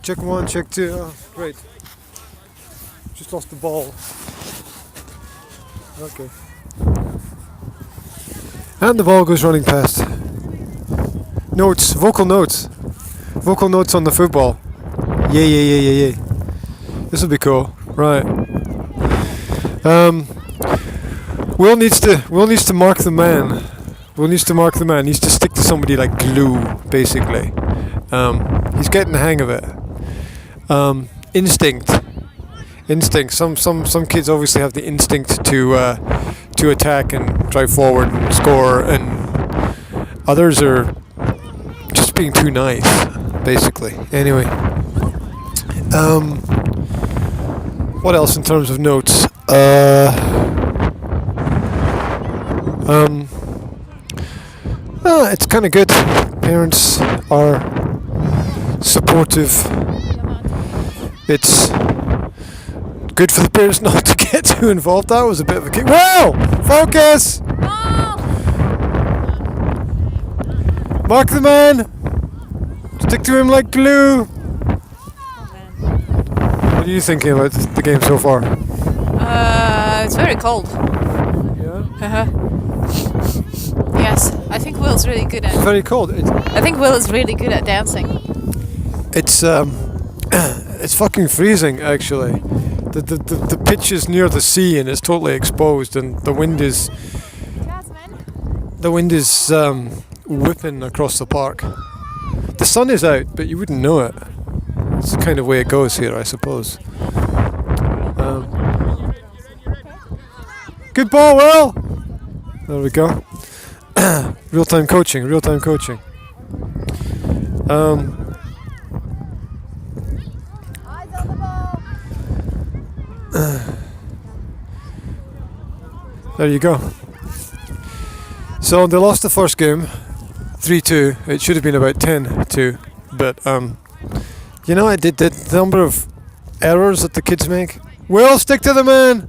Check one, check two. Oh, great. Just lost the ball. Okay. And the ball goes running past. Notes, vocal notes. Vocal notes on the football. Yay, yay, yay, yay, yay. This will be cool. Right. Will needs to mark the man. Will needs to mark the man. Needs to stick to somebody like glue, basically. He's getting the hang of it. Instinct. Some kids obviously have the instinct to attack and drive forward and score, and others are just being too nice, basically. Anyway, what else in terms of notes? It's kind of good. Parents are supportive. It's good for the parents not to get too involved. That was a bit of a kick. Whoa! Focus! No! Mark the man! Stick to him like glue! What are you thinking about the game so far? It's very cold. Yeah? Yes, I think Will's really good at. It's very cold. I think Will is really good at dancing. It's it's fucking freezing, actually. The pitch is near the sea and it's totally exposed, and the wind is whipping across the park. The sun is out, but you wouldn't know it. It's the kind of way it goes here, I suppose. Good ball, Will! There we go. Real-time coaching. There you go. So they lost the first game, 3-2. It should have been about 10-2, but you know, I did the number of errors that the kids make. Will, stick to the man.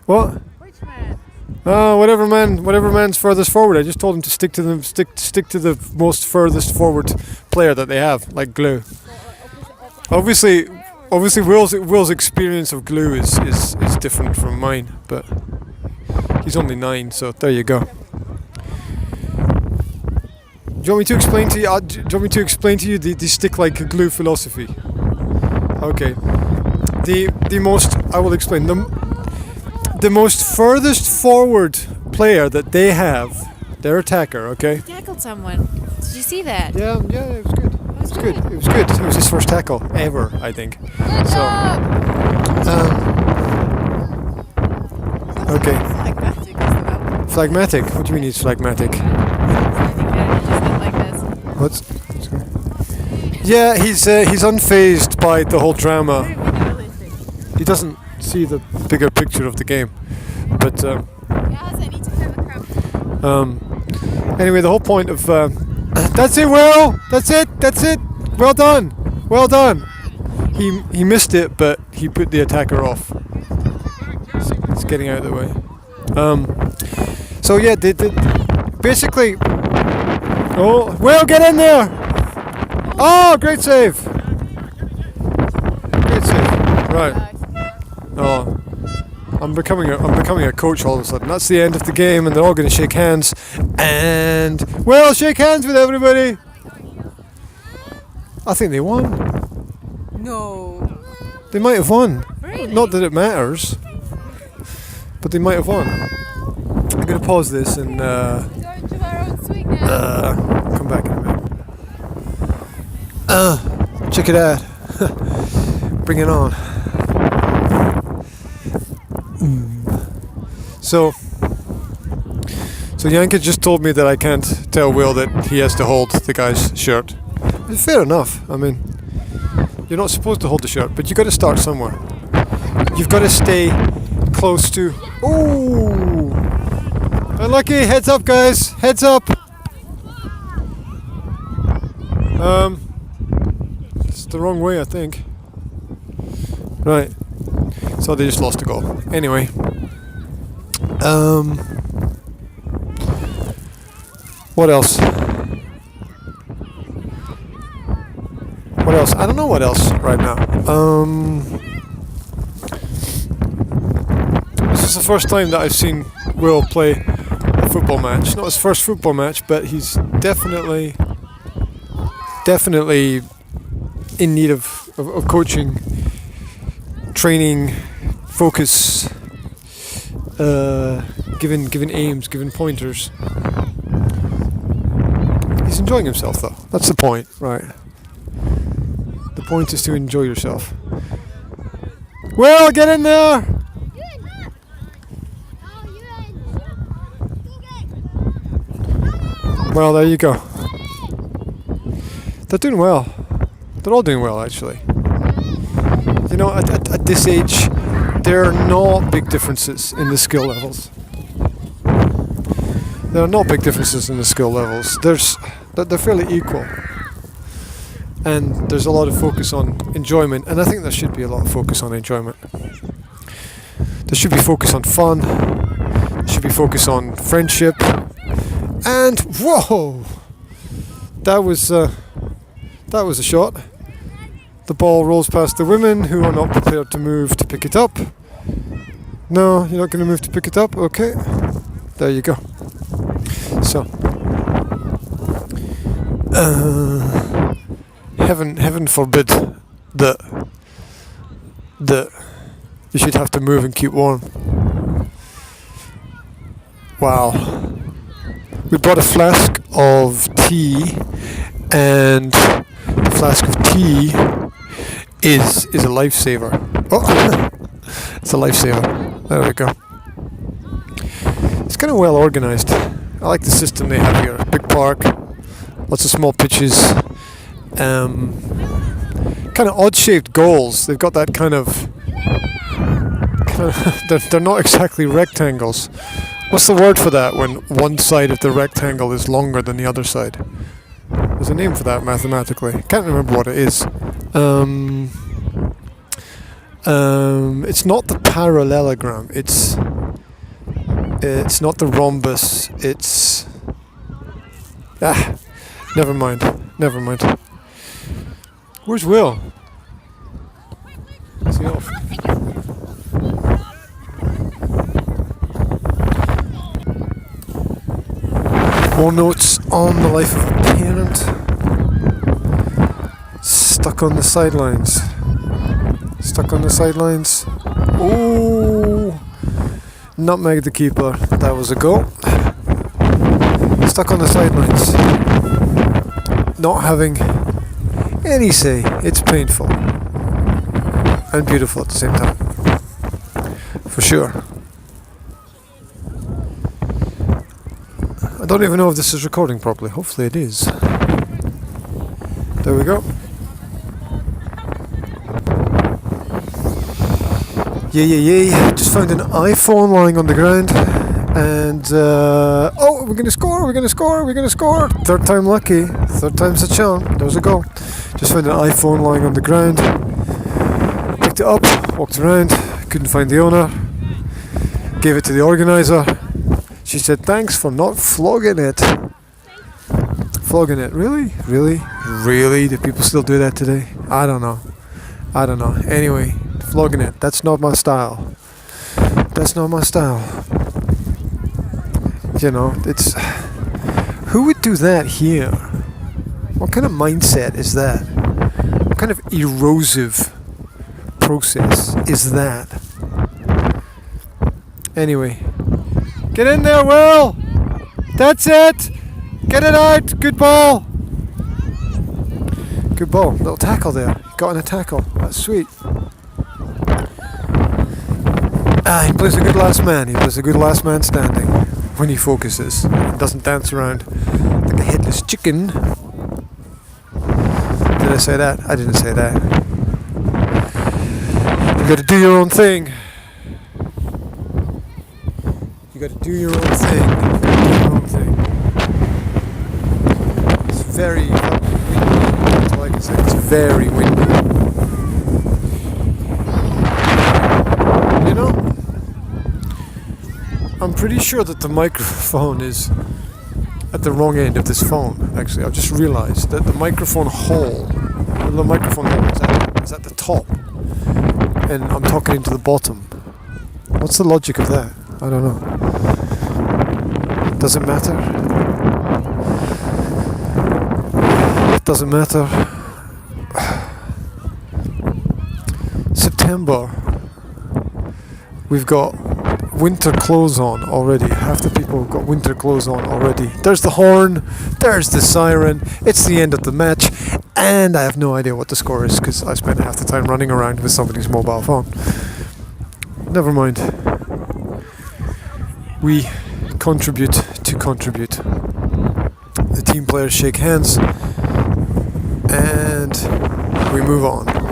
What? Which man? Whatever man's furthest forward. I just told him to stick to the most furthest forward player that they have, like glue. Obviously, Will's experience of glue is different from mine, but he's only 9, so there you go. Do you want me to explain to you? The stick like glue philosophy? Okay. I will explain. The most furthest forward player that they have, their attacker, okay? He tackled someone. Did you see that? Yeah, it was good. It was good. It was his first tackle ever, I think. Okay. Phlegmatic. What do you mean he's phlegmatic? What's? Yeah, he's unfazed by the whole drama. He doesn't see the bigger picture of the game, but anyway, the whole point of that's it, Will. That's it. Well done. He missed it, but he put the attacker off. It's getting out of the way. So yeah, they basically. Oh, Will, get in there! Oh, great save! Right. Oh, I'm becoming a coach all of a sudden. That's the end of the game, and they're all going to shake hands. And Will, shake hands with everybody. I think they won. No. They might have won. Really? Not that it matters, but they might have won. I'm going to pause this and come back in a minute. Check it out. Bring it on. So Yanka just told me that I can't tell Will that he has to hold the guy's shirt. Fair enough. I mean, you're not supposed to hold the shirt, but you've got to start somewhere. You've got to stay close to... Ooh! Unlucky! Heads up, guys! Heads up! It's the wrong way, I think. Right. So they just lost a goal. Anyway. What else? What else? I don't know what else right now. This is the first time that I've seen Will play a football match. Not his first football match, but he's definitely in need of coaching, training, focus, given aims, given pointers. He's enjoying himself though. That's the point, right? The point is to enjoy yourself. Well, get in there! Well, there you go. They're doing well. They're all doing well, actually. You know, at this age, there are not big differences in the skill levels. There are not big differences in the skill levels. They're fairly equal. And there's a lot of focus on enjoyment, and I think there should be a lot of focus on enjoyment. There should be focus on fun. There should be focus on friendship. And whoa! That was a shot. The ball rolls past the women, who are not prepared to move to pick it up. No, you're not going to move to pick it up? Okay. There you go. So, heaven forbid that you should have to move and keep warm. Wow. We brought a flask of tea, and the flask of tea is a lifesaver. Oh, it's a lifesaver. There we go. It's kind of well organized. I like the system they have here. Big park, lots of small pitches, kind of odd-shaped goals. They've got that kind of they're not exactly rectangles. What's the word for that when one side of the rectangle is longer than the other side? There's a name for that mathematically. Can't remember what it is. It's not the parallelogram. It's not the rhombus. It's never mind. Where's Will? Is he off? More notes on the life of a parent. Stuck on the sidelines. Oh! Nutmeg the keeper. That was a goal. Stuck on the sidelines. Not having any say. It's painful. And beautiful at the same time. For sure. I don't even know if this is recording properly. Hopefully it is. There we go. Yay. Just found an iPhone lying on the ground. And, we're going to score. Third time lucky. Third time's a charm. There's a goal. Just found an iPhone lying on the ground. Picked it up, walked around. Couldn't find the owner. Gave it to the organizer. She said, thanks for not flogging it. Flogging it, really? Do people still do that today? I don't know. Anyway, flogging it, that's not my style. You know, it's... Who would do that here? What kind of mindset is that? What kind of erosive process is that? Anyway... Get in there, Will! That's it! Get it out! Good ball! Little tackle there. Got in a tackle. That's sweet. He plays a good last man. He plays a good last man standing when he focuses and doesn't dance around like a headless chicken. Did I say that? I didn't say that. You gotta do your own thing. You gotta do your own thing. It's very windy. That's all I can say. It's very windy. You know, I'm pretty sure that the microphone is at the wrong end of this phone. Actually, I've just realized that the microphone hole The microphone is at the top, and I'm talking into the bottom. What's the logic of that? I don't know. Does it matter? It doesn't matter. September. We've got winter clothes on already. Half the people have got winter clothes on already. There's the horn, there's the siren, it's the end of the match, and I have no idea what the score is because I spent half the time running around with somebody's mobile phone. Never mind. We contribute to contribute. The team players shake hands and we move on.